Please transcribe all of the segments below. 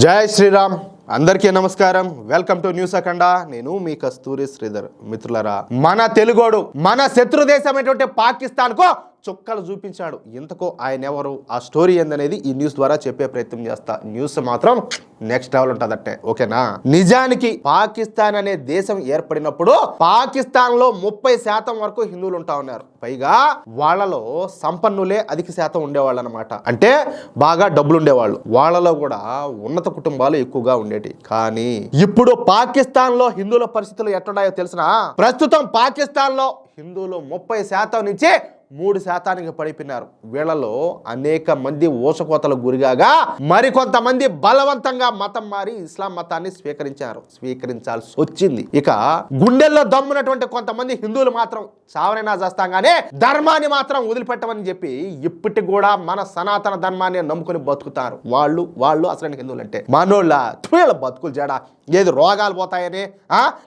జై శ్రీరామ్. అందరికీ నమస్కారం. వెల్కమ్ టు న్యూస్ అఖండ. నేను మీ కస్తూరి శ్రీధర్. మిత్రులారా, మన తెలుగోడు మన శత్రు దేశమైనటువంటి పాకిస్తాన్ కు చుక్కలు చూపించాడు. ఇంతకు ఆయన ఎవరు, ఆ స్టోరీ ఏందనేది ఈ న్యూస్ ద్వారా చెప్పే ప్రయత్నం చేస్తా. న్యూస్ మాత్రం నెక్స్ట్ లెవెల్ ఉంటుందట్టే, ఓకేనా? నిజానికి పాకిస్తాన్ అనే దేశం ఏర్పడినప్పుడు పాకిస్తాన్ లో 30% వరకు హిందువులు ఉంటా ఉన్నారు. పైగా వాళ్ళలో సంపన్నులే అధిక శాతం ఉండేవాళ్ళు అనమాట. అంటే బాగా డబ్బులు ఉండేవాళ్ళు. వాళ్ళలో కూడా ఉన్నత కుటుంబాలు ఎక్కువగా ఉండేవి. కానీ ఇప్పుడు పాకిస్తాన్ లో హిందువుల పరిస్థితులు ఎట్టున్నాయో తెలిసినా? ప్రస్తుతం పాకిస్తాన్ లో హిందువులు 30% నుంచి 3% పడిపోయినారు. వీళ్ళలో అనేక మంది ఊసకోతలకు గురిగాగా మరికొంతమంది బలవంతంగా మతం మారి ఇస్లాం మతాన్ని స్వీకరించాల్సి వచ్చింది. ఇక గుండెల్లో దమ్మునటువంటి కొంతమంది హిందువులు మాత్రం చావనైనా చేస్తాగానే ధర్మాన్ని మాత్రం వదిలిపెట్టమని చెప్పి ఇప్పటికి కూడా మన సనాతన ధర్మాన్ని నమ్ముకుని బతుకుతారు. వాళ్ళు అసలు హిందువులు అంటే మనోళ్ళ బతుకులు జడ. ఏది రోగాలు పోతాయని,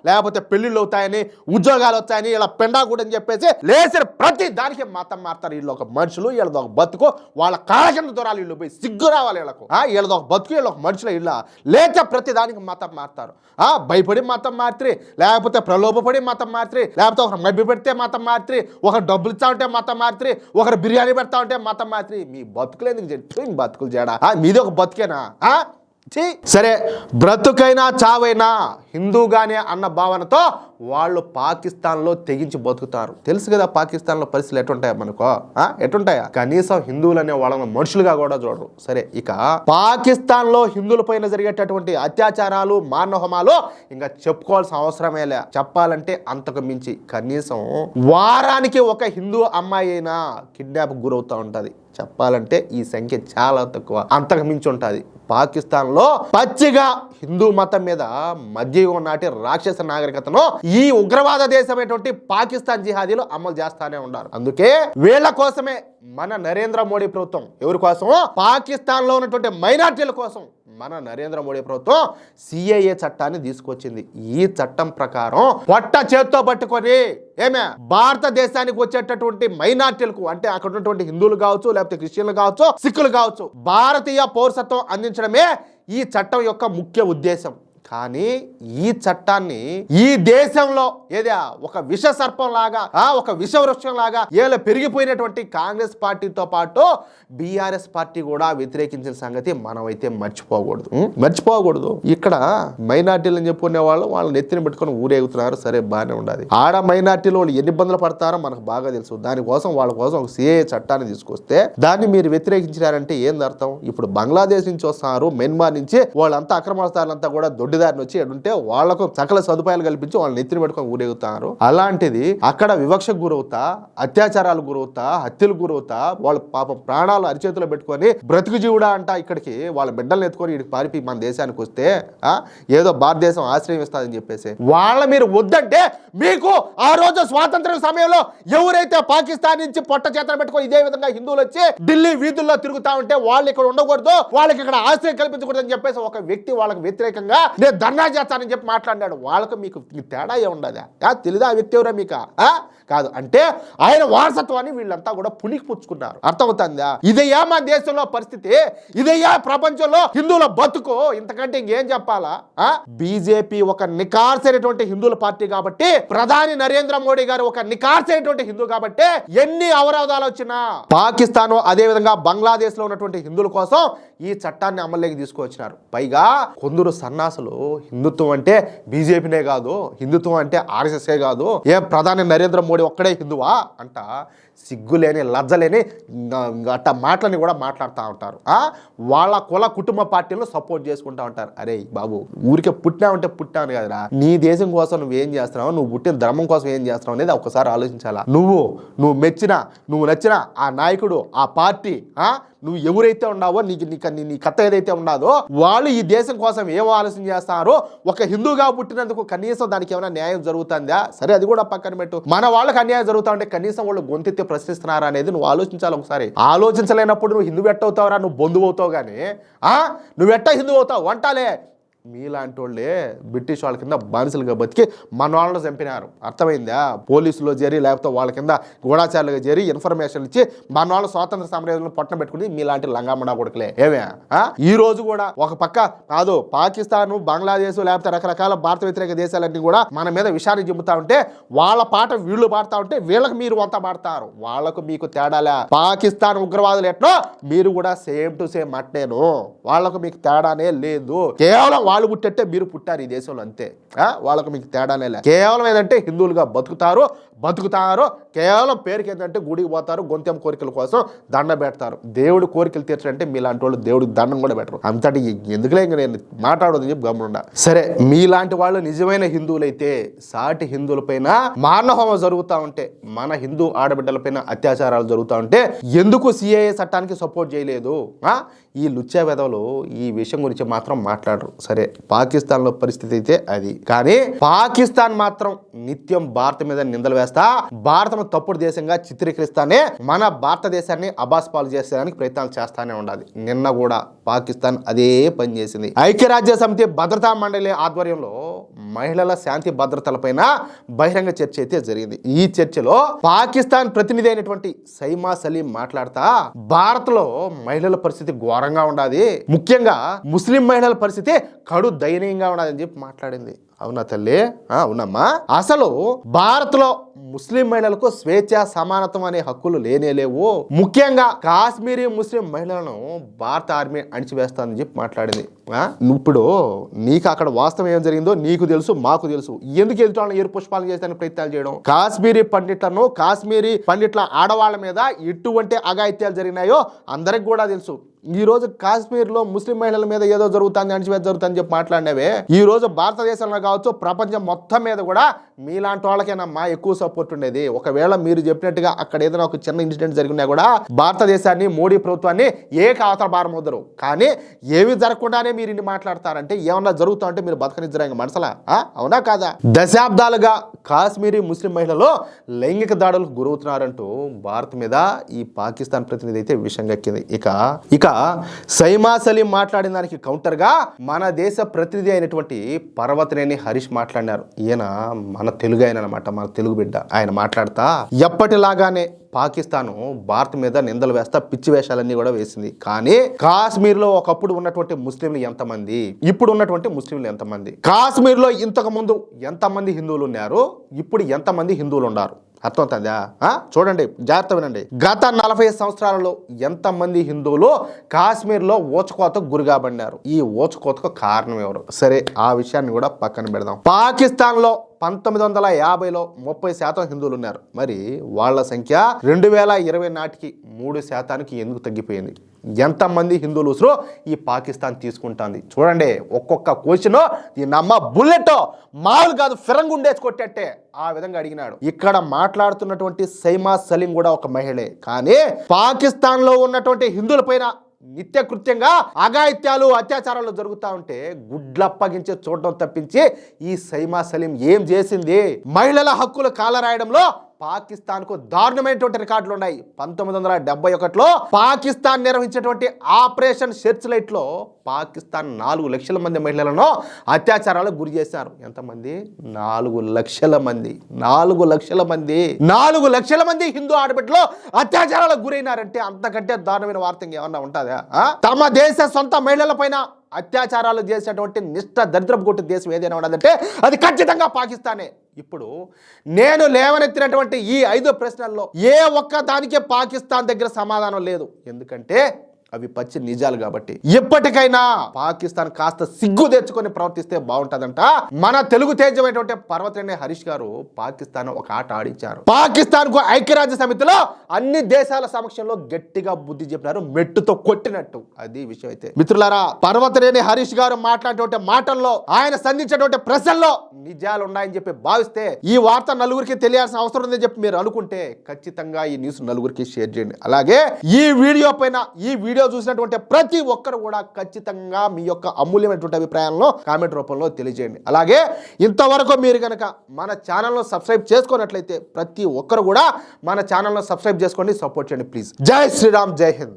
లేకపోతే పెళ్లిళ్ళు అవుతాయని, ఉద్యోగాలు వచ్చాయని, ఇలా పెండాకూడని చెప్పేసి లేచిన ప్రతి దానికి మతం మారుతారు. వీళ్ళు ఒక మనుషులు, వీళ్ళది ఒక బతుకు, వాళ్ళ కాళ్ళ కింద దూరాలు. వీళ్ళు పోయి సిగ్గు రావాలి వీళ్ళకు. వీళ్ళది ఒక బతుకు, వీళ్ళు ఒక మనుషులు. ఇళ్ళ లేచ ప్రతి దానికి మతం మారుతారు. భయపడి మతం మార్చి, లేకపోతే ప్రలోభపడి మతం మార్చి, లేకపోతే ఒకరు మభ్య పెడితే మతం మార్చి, ఒకరు డబ్బులు ఇస్తా ఉంటే మతం మార్చి, ఒకరు బిర్యానీ పెడతా ఉంటే మతం మార్చి. మీ బతుకులు ఎందుకు చెట్టు బతుకులు చేయడా? మీది ఒక బతుకేనా? సరే, బ్రతుకైనా చావైనా హిందూగానే అన్న భావనతో వాళ్ళు పాకిస్తాన్లో తెగించి బతుకుతారు. తెలుసు కదా పాకిస్తాన్లో పరిస్థితులు ఎటుంటాయా మనకు? ఎటుంటాయా? కనీసం హిందువులు అనే వాళ్ళని మనుషులుగా కూడా చూడరు. సరే, ఇక పాకిస్తాన్లో హిందువుల పైన జరిగేటటువంటి అత్యాచారాలు, మానవహమాలు ఇంకా చెప్పుకోవాల్సిన అవసరమే లే. చెప్పాలంటే అంతకు మించి కనీసం వారానికి ఒక హిందూ అమ్మాయి అయినా కిడ్నాప్ గురవుతూ ఉంటుంది. చెప్పాలంటే ఈ సంఖ్య చాలా తక్కువ, అంతకు మించి ఉంటుంది. పాకిస్తాన్లో పచ్చిగా హిందూ మతం మీద మధ్యయుగం నాటి రాక్షస నాగరికతను ఈ ఉగ్రవాద దేశమైనటువంటి పాకిస్తాన్ జిహాదీలు అమలు చేస్తానే ఉన్నారు. అందుకే వీళ్ళ కోసమే మన నరేంద్ర మోడీ ప్రభుత్వం, ఎవరి కోసం? పాకిస్తాన్ లో ఉన్నటువంటి మైనార్టీల కోసం మన నరేంద్ర మోడీ ప్రభుత్వం సిఏఏ చట్టాన్ని తీసుకొచ్చింది. ఈ చట్టం ప్రకారం పొట్ట చేత్తో పట్టుకొని భారతదేశానికి వచ్చేటటువంటి మైనార్టీలకు, అంటే అక్కడ ఉన్నటువంటి హిందువులు కావచ్చు, లేకపోతే క్రిస్టియన్లు కావచ్చు, సిక్కులు కావచ్చు, భారతీయ పౌరసత్వం అందించడమే ఈ చట్టం యొక్క ముఖ్య ఉద్దేశం. కానీ ఈ చట్టాన్ని ఈ దేశంలో ఏదా ఒక విష సర్పం లాగా, ఒక విష వృక్షం లాగా ఏదో పెరిగిపోయినటువంటి కాంగ్రెస్ పార్టీతో పాటు బీఆర్ఎస్ పార్టీ కూడా వ్యతిరేకించిన సంగతి మనమైతే మర్చిపోకూడదు. ఇక్కడ మైనార్టీలు అని చెప్పుకునే వాళ్ళు నెత్తిని పెట్టుకుని ఊరేగుతున్నారు. సరే, బాగానే ఉండాలి. ఆడ మైనార్టీలు వాళ్ళు ఎన్ని ఇబ్బందులు పడతారో మనకు బాగా తెలుసు. దానికోసం వాళ్ళ కోసం ఒక సిఏఏ చట్టాన్ని తీసుకొస్తే దాన్ని మీరు వ్యతిరేకించారంటే ఏంది అర్థం? ఇప్పుడు బంగ్లాదేశ్ నుంచి వస్తున్నారు, మెన్మార్ నుంచి వాళ్ళంతా అక్రమణదారులంతా కూడా దొడ్డిదారిని వచ్చి ఉంటే వాళ్లకు సకల సదుపాయాలు కల్పించి వాళ్ళని నెత్తిని పెట్టుకొని ఊరేగుతారు. అలాంటిది అక్కడ వివక్షకు గురవుతా, అత్యాచారాలు గురవుతా, హత్యలు గురవుతా, వాళ్ళ పాపం ప్రాణాలు అరిచేతిలో పెట్టుకొని బ్రతుకు జీవుడా అంట ఇక్కడికి వాళ్ళ బిడ్డలను ఎత్తుకొని ఇక్కడికి పారిపోయి మన దేశానికి వస్తే ఏదో భారతదేశం ఆశ్రయం ఇస్తుందని చెప్పేసి వాళ్ళ మీరు వద్దంటే, మీకు ఆ రోజు స్వాతంత్ర్య సమయంలో ఎవరైతే పాకిస్తాన్ నుంచి పొట్ట చేతలు పెట్టుకొని ఇదే విధంగా హిందువులు వచ్చి ఢిల్లీ వీధుల్లో తిరుగుతా ఉంటే వాళ్ళు ఇక్కడ ఉండకూడదు, వాళ్ళకి ఇక్కడ ఆశ్రయం కల్పించకూడదు అని చెప్పేసి ఒక వ్యక్తి వాళ్ళకి వ్యతిరేకంగా నేను ధర్నా చేస్తానని చెప్పి మాట్లాడినాడు. వాళ్ళకు మీకు తేడా ఏముండదా? తెలీదా ఆ వ్యక్తి ఎవరా మీకు? కాదు అంటే ఆయన వారసత్వాన్ని వీళ్ళంతా కూడా పుణికి పుచ్చుకున్నారు. అర్థమవుతుందా? ఇదయ్యా మన దేశంలో పరిస్థితి, ఇదయ్యా ప్రపంచంలో హిందువుల బతుకు. ఇంతకంటే ఇంకేం చెప్పాలా? బీజేపీ ఒక నికార్సైనటువంటి హిందువుల పార్టీ కాబట్టి, ప్రధాని నరేంద్ర మోడీ గారు ఒక నికార్సైనటువంటి హిందూ కాబట్టి ఎన్ని అవరోధాలు వచ్చినా పాకిస్తాన్ అదే విధంగా బంగ్లాదేశ్ లో ఉన్నటువంటి హిందువుల కోసం ఈ చట్టాన్ని అమల్లోకి తీసుకువచ్చినారు. పైగా కొందరు సన్నాసులు హిందుత్వం అంటే బీజేపీనే కాదు, హిందుత్వం అంటే ఆర్ఎస్ఎస్ఏ కాదు, ప్రధాని నరేంద్ర మోడీ ఒక్కడే హిందువా అంట సిగ్గులేని లజ్జలేని అట్ట మాటలని కూడా మాట్లాడుతూ ఉంటారు. వాళ్ళ కుల కుటుంబ పార్టీలను సపోర్ట్ చేసుకుంటా ఉంటారు. అరే బాబు, ఊరికే పుట్టాను కదరా, నీ దేశం కోసం నువ్వేం చేస్తున్నావు, నువ్వు పుట్టిన ధర్మం కోసం ఏం చేస్తున్నావు అనేది ఒకసారి ఆలోచించాలా. నువ్వు నచ్చిన ఆ నాయకుడు, ఆ పార్టీ, నువ్వు ఎవరైతే ఉన్నావో నీ కథ ఏదైతే ఉన్నాదో వాళ్ళు ఈ దేశం కోసం ఏమో ఆలోచన చేస్తారో, ఒక హిందూగా పుట్టినందుకు కనీసం దానికి ఏమైనా న్యాయం జరుగుతుందా? సరే, అది కూడా పక్కన పెట్టు. మన వాళ్ళకి అన్యాయం జరుగుతా ఉంటే కనీసం వాళ్ళు గొంతెత్తి ప్రశ్నిస్తున్నారా అనేది నువ్వు ఆలోచించాలి ఒకసారి. ఆలోచించలేనప్పుడు నువ్వు హిందూ ఎట్టవుతావురా, నువ్వు బంధువు అవుతావు. కానీ నువ్వు ఎట్ట హిందూ అవుతావు అంటాలే. మీలాంటి వాళ్ళే బ్రిటిష్ వాళ్ళ కింద బానిసలుగా బతికి మన వాళ్ళని చంపినారు. అర్థమైందా? పోలీసులో చేరి లేకపోతే వాళ్ళ కింద గూఢాచారులుగా చేరి ఇన్ఫర్మేషన్ ఇచ్చి మన వాళ్ళు స్వాతంత్ర సమరయోధులను పొట్టన పెట్టుకుని మీలాంటి లంగామడా కొడుకులే. ఏమే ఈ రోజు కూడా ఒక పక్క కాదు పాకిస్తాన్, బంగ్లాదేశ్ లేకపోతే రకరకాల భారత వ్యతిరేక దేశాలన్నీ కూడా మన మీద విషాన్ని చెబుతా ఉంటే వాళ్ళ పాట వీళ్ళు పాడుతా ఉంటే వీళ్ళకి మీరు వంత పాడతారు. వాళ్ళకు మీకు తేడాలే. పాకిస్తాన్ ఉగ్రవాదులు ఎట్నో మీరు కూడా సేమ్ టు సేమ్ అట్టేను. వాళ్ళకు మీకు తేడానే లేదు. కేవలం వాళ్ళు పుట్టేట్టే మీరు పుట్టారు ఈ దేశంలో, అంతే. వాళ్ళకు మీకు తేడానే లేదు. కేవలం ఏంటంటే హిందువులుగా బతుకుతారు. కేవలం పేరుకి ఏంటంటే గుడికి పోతారు, గొంతెం కోరికల కోసం దండ పెడతారు. దేవుడు కోరికలు తీర్చాలంటే మీలాంటి వాళ్ళు దేవుడికి దండం కూడా పెట్టరు. అంతటి ఎందుకులే ఇంక నేను మాట్లాడదని చెప్పి గమనుండా. సరే, మీలాంటి వాళ్ళు నిజమైన హిందువులైతే సాటి హిందువులపైన మానవహోమం జరుగుతూ ఉంటే, మన హిందూ ఆడబిడ్డలపైన అత్యాచారాలు జరుగుతూ ఉంటే ఎందుకు సిఏఏ చట్టానికి సపోర్ట్ చేయలేదు? ఈ లుచ్చా వెధవలు ఈ విషయం గురించి మాత్రం మాట్లాడరు. సరే, పాకిస్తాన్లో పరిస్థితి అయితే అది. కానీ పాకిస్తాన్ మాత్రం నిత్యం భారత మీద నిందలు వేస్తా, భారతను తప్పుడు దేశంగా చిత్రీకరిస్తానే మన భారతదేశాన్ని అబాస్పాలు చేసేదానికి ప్రయత్నాలు చేస్తానే ఉండాలి. నిన్న కూడా పాకిస్తాన్ అదే పని చేసింది. ఐక్యరాజ్య సమితి భద్రతా మండలి ఆధ్వర్యంలో మహిళల శాంతి భద్రతలపైన బహిరంగ చర్చ అయితే జరిగింది. ఈ చర్చలో పాకిస్తాన్ ప్రతినిధి అయినటువంటి సైమా సలీం మాట్లాడుతా భారత్ లో మహిళల పరిస్థితి ఘోరంగా ఉండాలి, ముఖ్యంగా ముస్లిం మహిళల పరిస్థితి కడు దయనీయంగా ఉండాలని చెప్పి మాట్లాడింది. అవునా తల్లి? అవునమ్మా. అసలు భారత్ లో ముస్లిం మహిళలకు స్వేచ్ఛ, సమానత్వం అనే హక్కులు లేనే లేవు. ముఖ్యంగా కాశ్మీరీ ముస్లిం మహిళలను భారత ఆర్మీ అణిచివేస్తానని చెప్పి మాట్లాడింది. ఇప్పుడు నీకు అక్కడ వాస్తవం ఏం జరిగిందో నీకు తెలుసు, మాకు తెలుసు. ఎందుకు ఎదుటి ఎరు పుష్పాలు చేస్తానికి ప్రయత్నాలు చేయడం? కాశ్మీరీ పండిట్ల ఆడవాళ్ళ మీద ఎటువంటి అఘాయిత్యాలు జరిగినాయో అందరికి కూడా తెలుసు. ఈ రోజు కాశ్మీర్లో ముస్లిం మహిళల మీద ఏదో జరుగుతుంది, అణచివేత జరుగుతుందని చెప్పి మాట్లాడినవే ఈ రోజు భారతదేశంలో కావచ్చు, ప్రపంచం మొత్తం మీద కూడా మీలాంటి వాళ్ళకేనమ్మా ఎక్కువ సపోర్ట్ ఉండేది. ఒకవేళ మీరు చెప్పినట్టుగా అక్కడ ఏదైనా ఒక చిన్న ఇన్సిడెంట్ జరిగినా కూడా భారతదేశాన్ని, మోడీ ప్రభుత్వాన్ని అవతల భారం వద్దరు. కానీ ఏమి జరగకుండానే మీరు ఇన్ని మాట్లాడతారంటే ఏమన్నా జరుగుతా అంటే మీరు బతకనిద్దరు మనసులా? అవునా కాదా? దశాబ్దాలుగా కాశ్మీరీ ముస్లిం మహిళలు లైంగిక దాడులకు గురవుతున్నారంటూ భారత్ మీద ఈ పాకిస్తాన్ ప్రతినిధి అయితే విషయం ఎక్కింది. ఇక సైమా సలీం మాట్లాడిన దానికి కౌంటర్గా మన దేశ ప్రతినిధి అయినటువంటి పర్వతనేని హరీష్ మాట్లాడినారు. ఈయన మన తెలుగు ఆయన అనమాట, మన తెలుగు బిడ్డ. ఆయన మాట్లాడతా ఎప్పటిలాగానే పాకిస్తాను భారత్ మీద నిందలు వేస్తా పిచ్చి వేషాలన్నీ కూడా వేసింది. కానీ కాశ్మీర్లో ఒకప్పుడు ఉన్నటువంటి ముస్లింలు ఎంతమంది, ఇప్పుడు ఉన్నటువంటి ముస్లింలు ఎంతమంది, కాశ్మీర్లో ఇంతకు ముందు ఎంతమంది హిందువులు ఉన్నారు, ఇప్పుడు ఎంతమంది హిందువులు ఉన్నారు అర్థమవుతుందా? చూడండి, జాగ్రత్త వినండి. గత 40 సంవత్సరాలలో ఎంతమంది హిందువులు కాశ్మీర్లో ఊచకోతకు గురిగాబడినారు? ఈ ఊచకోతకు కారణం ఎవరు? సరే, ఆ విషయాన్ని కూడా పక్కన పెడదాం. పాకిస్తాన్లో 1950లో 30% హిందువులు ఉన్నారు. మరి వాళ్ళ సంఖ్య 2020 నాటికి 3% ఎందుకు తగ్గిపోయింది? ఎంతమంది హిందువులు ఉసురు ఈ పాకిస్తాన్ తీసుకుంటుంది? చూడండి, ఒక్కొక్క క్వశ్చన్ దీన్నమ్మ బుల్లెట్ మామూలు కాదు, ఫిరంగు ఉండేసి కొట్టేట్టే ఆ విధంగా అడిగినాడు. ఇక్కడ మాట్లాడుతున్నటువంటి సైమా సలీం కూడా ఒక మహిళే. కానీ పాకిస్తాన్ లో ఉన్నటువంటి హిందువుల పైన నిత్యకృత్యంగా అఘాయిత్యాలు, అత్యాచారాలు జరుగుతూ ఉంటే గుడ్లప్పగించే చూడడం తప్పించి ఈ సైమా సలీం ఏం చేసింది? మహిళల హక్కులు కాలరాయడంలో పాకిస్తాన్కు దారుణమైనటువంటి రికార్డులు ఉన్నాయి. 1971లో పాకిస్తాన్ నిర్వహించినటువంటి ఆపరేషన్ సెర్చ్ లైట్ లో పాకిస్తాన్ 4 లక్షల మంది మహిళలను అత్యాచారాలకు గురి చేశారు. ఎంతమంది? 4 లక్షల మంది. 4 లక్షల మంది 4 లక్షల మంది హిందూ ఆడబిడ్డలు అత్యాచారాలకు గురైనారంటే అంతకంటే దారుణమైన వార్త ఏమన్నా ఉంటుందా? తమ దేశ సొంత మహిళల పైన అత్యాచారాలు చేసేటువంటి నిష్ఠ దరిద్రపు కొట్టు దేశం ఏదైనా ఉన్నదంటే అది ఖచ్చితంగా పాకిస్తానే. ఇప్పుడు నేను లేవనెత్తినటువంటి ఈ 5 ప్రశ్నల్లో ఏ ఒక్క దానికే పాకిస్తాన్ దగ్గర సమాధానం లేదు. ఎందుకంటే అవి పచ్చి నిజాలు కాబట్టి. ఎప్పటికైనా పాకిస్తాన్ కాస్త సిగ్గు తెచ్చుకొని ప్రవర్తిస్తే బాగుంటుందంట. మన తెలుగు తేజమైనటువంటి పర్వతనేని హరీష్ గారు పాకిస్తాన్ ఒక ఆట ఆడించారు. పాకిస్తాన్ కు ఐక్యరాజ్య సమితిలో అన్ని దేశాల సమక్షంలో గట్టిగా బుద్ధి చెప్పినారు, మెట్టుతో కొట్టినట్టు. అది విషయం. అయితే మిత్రులారా, పర్వతనేని హరీష్ గారు మాట్లాడేటువంటి మాటల్లో, ఆయన సంధించేటువంటి ప్రశ్నల్లో నిజాలు ఉన్నాయని చెప్పి భావిస్తే, ఈ వార్త నలుగురికి తెలియాల్సిన అవసరం ఉందని చెప్పి మీరు అనుకుంటే ఖచ్చితంగా ఈ న్యూస్ నలుగురికి షేర్ చేయండి. అలాగే ఈ వీడియో పైన, ఈ వీడియో చూసినటువంటి ప్రతి ఒక్కరు కూడా ఖచ్చితంగా మీ యొక్క అమూల్యమైనటువంటి అభిప్రాయాలను కామెంట్ రూపంలో తెలియజేయండి. అలాగే ఇంతవరకు మీరు కనుక మన ఛానల్ను సబ్స్క్రైబ్ చేసుకున్నట్లయితే ప్రతి ఒక్కరు కూడా మన ఛానల్ను సబ్స్క్రైబ్ చేసుకోండి, సపోర్ట్ చేయండి ప్లీజ్. జై శ్రీరామ్, జై హింద్.